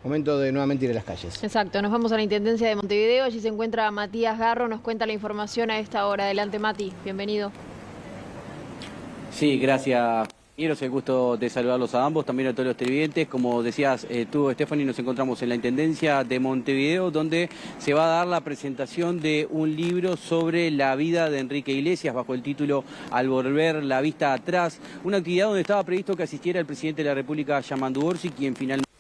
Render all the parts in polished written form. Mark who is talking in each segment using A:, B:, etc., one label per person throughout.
A: momento de nuevamente ir a las calles.
B: Exacto, nos vamos a la Intendencia de Montevideo, allí se encuentra Matías Garro, nos cuenta la información a esta hora. Adelante, Mati, bienvenido.
C: Sí, gracias. Quiero el gusto de saludarlos a ambos, también a todos los televidentes. Como decías tú, Stephanie, nos encontramos en la Intendencia de Montevideo, donde se va a dar la presentación de un libro sobre la vida de Enrique Iglesias, bajo el título Al volver la vista atrás, una actividad donde estaba previsto que asistiera el presidente de la República, Yamandu Orsi, quien finalmente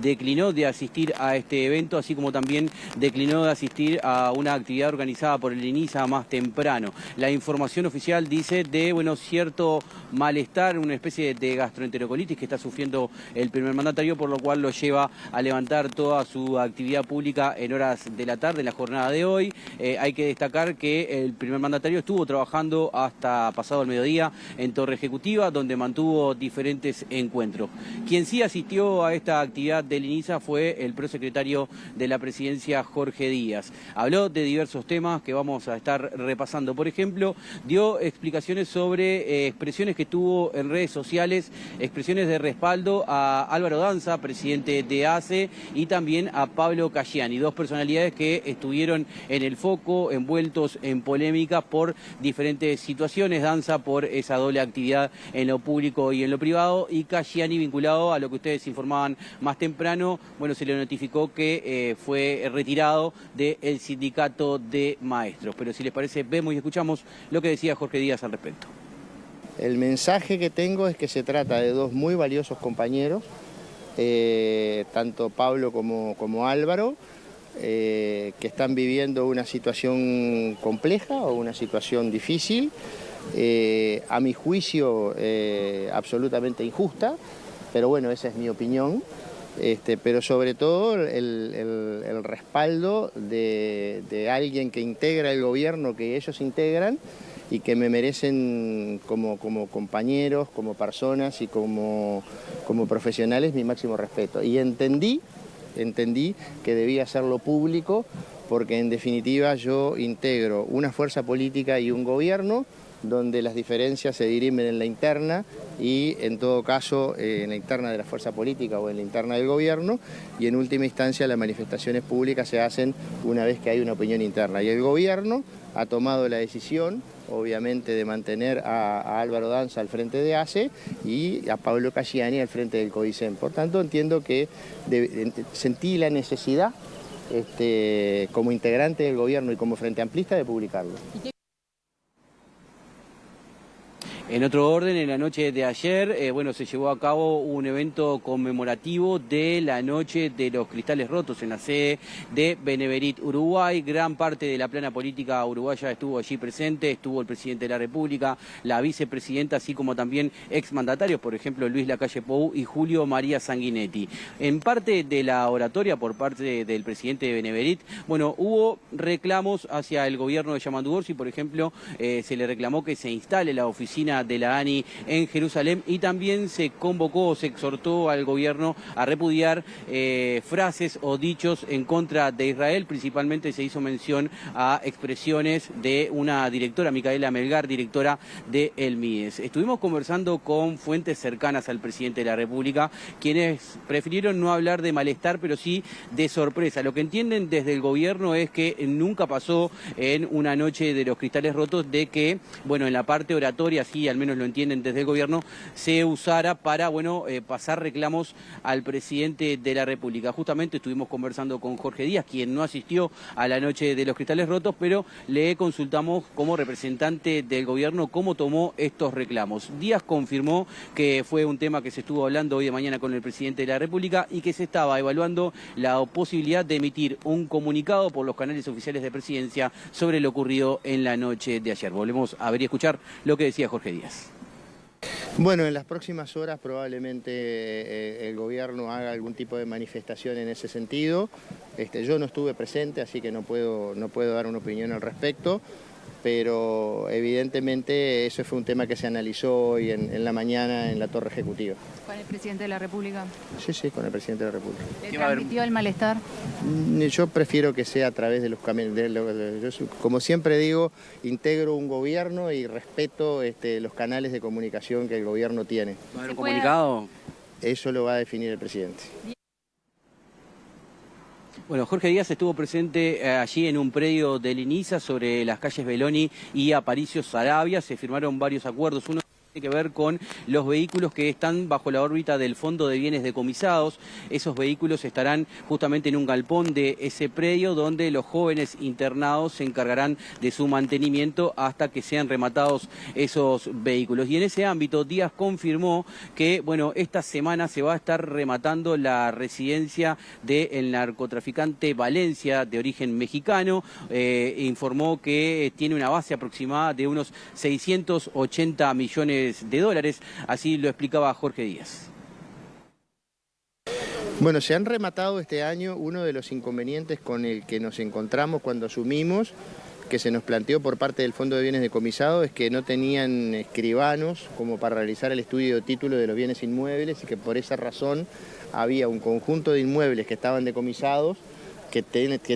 C: declinó de asistir a este evento, así como también declinó de asistir a una actividad organizada por el INISA más temprano. La información oficial dice de cierto malestar, una especie de gastroenterocolitis que está sufriendo el primer mandatario, por lo cual lo lleva a levantar toda su actividad pública en horas de la tarde, en la jornada de hoy. Hay que destacar que el primer mandatario estuvo trabajando hasta pasado el mediodía en Torre Ejecutiva, donde mantuvo diferentes encuentros. Quien sí asistió a esta actividad del INISA fue el prosecretario de la Presidencia, Jorge Díaz. Habló de diversos temas que vamos a estar repasando. Por ejemplo, dio explicaciones sobre expresiones que tuvo en redes sociales, expresiones de respaldo a Álvaro Danza, presidente de ACE, y también a Pablo Casciani, dos personalidades que estuvieron en el foco, envueltos en polémica por diferentes situaciones. Danza por esa doble actividad en lo público y en lo privado, y Casciani vinculado a lo que ustedes informaban más temprano. Se le notificó que fue retirado del sindicato de maestros. Pero si les parece, vemos y escuchamos lo que decía Jorge Díaz al respecto.
D: El mensaje que tengo es que se trata de dos muy valiosos compañeros, tanto Pablo como Álvaro, que están viviendo una situación compleja o una situación difícil, a mi juicio absolutamente injusta, pero bueno, esa es mi opinión. Pero sobre todo el respaldo de alguien que integra el gobierno que ellos integran y que me merecen como compañeros, como personas y como profesionales mi máximo respeto. Y entendí que debía hacerlo público porque en definitiva yo integro una fuerza política y un gobierno donde las diferencias se dirimen en la interna y en todo caso en la interna de la fuerza política o en la interna del gobierno, y en última instancia las manifestaciones públicas se hacen una vez que hay una opinión interna. Y el gobierno ha tomado la decisión, obviamente, de mantener a Álvaro Danza al frente de ACE y a Pablo Casciani al frente del CODICEM. Por tanto, entiendo que sentí la necesidad, como integrante del gobierno y como frente amplista, de publicarlo.
C: En otro orden, en la noche de ayer, se llevó a cabo un evento conmemorativo de la Noche de los Cristales Rotos en la sede de Beneverit, Uruguay. Gran parte de la plana política uruguaya estuvo allí presente, estuvo el presidente de la República, la vicepresidenta, así como también exmandatarios, por ejemplo, Luis Lacalle Pou y Julio María Sanguinetti. En parte de la oratoria por parte del presidente de Beneverit, hubo reclamos hacia el gobierno de Yamandu Orsi. Por ejemplo, se le reclamó que se instale la oficina de la ANI en Jerusalén, y también se convocó, se exhortó al gobierno a repudiar frases o dichos en contra de Israel. Principalmente se hizo mención a expresiones de una directora, Micaela Melgar, directora de El MIDES. Estuvimos conversando con fuentes cercanas al presidente de la República, quienes prefirieron no hablar de malestar, pero sí de sorpresa. Lo que entienden desde el gobierno es que nunca pasó en una Noche de los Cristales Rotos de que, en la parte oratoria, sí, al menos lo entienden desde el gobierno, se usara para, pasar reclamos al presidente de la República. Justamente estuvimos conversando con Jorge Díaz, quien no asistió a la Noche de los Cristales Rotos, pero le consultamos como representante del gobierno cómo tomó estos reclamos. Díaz confirmó que fue un tema que se estuvo hablando hoy de mañana con el presidente de la República y que se estaba evaluando la posibilidad de emitir un comunicado por los canales oficiales de Presidencia sobre lo ocurrido en la noche de ayer. Volvemos a ver y escuchar lo que decía Jorge Díaz.
D: Bueno, en las próximas horas probablemente el gobierno haga algún tipo de manifestación en ese sentido. Yo no estuve presente, así que no puedo dar una opinión al respecto, pero evidentemente eso fue un tema que se analizó hoy en la mañana en la Torre Ejecutiva.
E: ¿Con el presidente de la República?
D: Sí, con el presidente de la República.
E: ¿Le transmitió el malestar?
D: Yo prefiero que sea a través de los caminos. Yo, como siempre digo, integro un gobierno y respeto los canales de comunicación que el gobierno tiene.
C: ¿Va a haber un comunicado?
D: Eso lo va a definir el presidente.
C: Bueno, Jorge Díaz estuvo presente allí en un predio del INISA sobre las calles Beloni y Aparicio Saravia. Se firmaron varios acuerdos. Uno tiene que ver con los vehículos que están bajo la órbita del Fondo de Bienes Decomisados. Esos vehículos estarán justamente en un galpón de ese predio donde los jóvenes internados se encargarán de su mantenimiento hasta que sean rematados esos vehículos. Y en ese ámbito, Díaz confirmó que, bueno, esta semana se va a estar rematando la residencia del narcotraficante Valencia, de origen mexicano. Informó que tiene una base aproximada de unos 680 millones de dólares, así lo explicaba Jorge Díaz.
D: Bueno, se han rematado este año. Uno de los inconvenientes con el que nos encontramos cuando asumimos, que se nos planteó por parte del Fondo de Bienes Decomisados, es que no tenían escribanos como para realizar el estudio de título de los bienes inmuebles y que por esa razón había un conjunto de inmuebles que estaban decomisados, que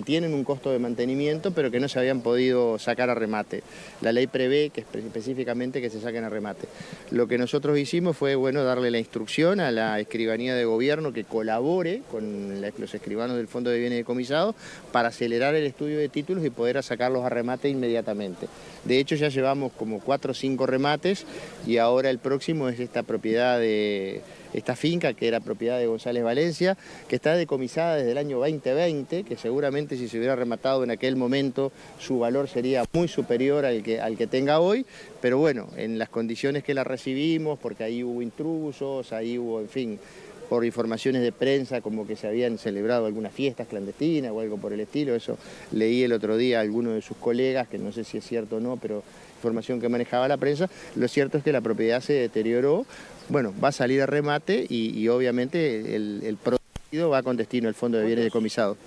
D: tienen un costo de mantenimiento, pero que no se habían podido sacar a remate. La ley prevé que específicamente que se saquen a remate. Lo que nosotros hicimos fue, bueno, darle la instrucción a la Escribanía de Gobierno que colabore con los escribanos del Fondo de Bienes Decomisados para acelerar el estudio de títulos y poder sacarlos a remate inmediatamente. De hecho, ya llevamos como 4 o 5 remates y ahora el próximo es esta propiedad de esta finca que era propiedad de González Valencia, que está decomisada desde el año 2020, que seguramente si se hubiera rematado en aquel momento su valor sería muy superior al que tenga hoy, pero bueno, en las condiciones que la recibimos, porque ahí hubo intrusos, ahí hubo, en fin, por informaciones de prensa como que se habían celebrado algunas fiestas clandestinas o algo por el estilo, eso leí el otro día a alguno de sus colegas, que no sé si es cierto o no, pero información que manejaba la prensa. Lo cierto es que la propiedad se deterioró. Bueno, va a salir a remate y obviamente el protegido va con destino al Fondo de Bienes Decomisados.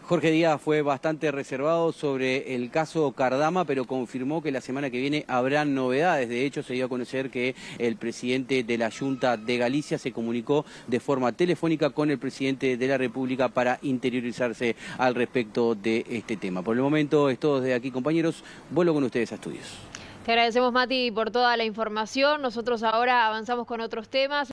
C: Jorge Díaz fue bastante reservado sobre el caso Cardama, pero confirmó que la semana que viene habrán novedades. De hecho, se dio a conocer que el presidente de la Junta de Galicia se comunicó de forma telefónica con el presidente de la República para interiorizarse al respecto de este tema. Por el momento es todo desde aquí, compañeros. Vuelvo con ustedes a estudios.
B: Te agradecemos, Mati, por toda la información. Nosotros ahora avanzamos con otros temas.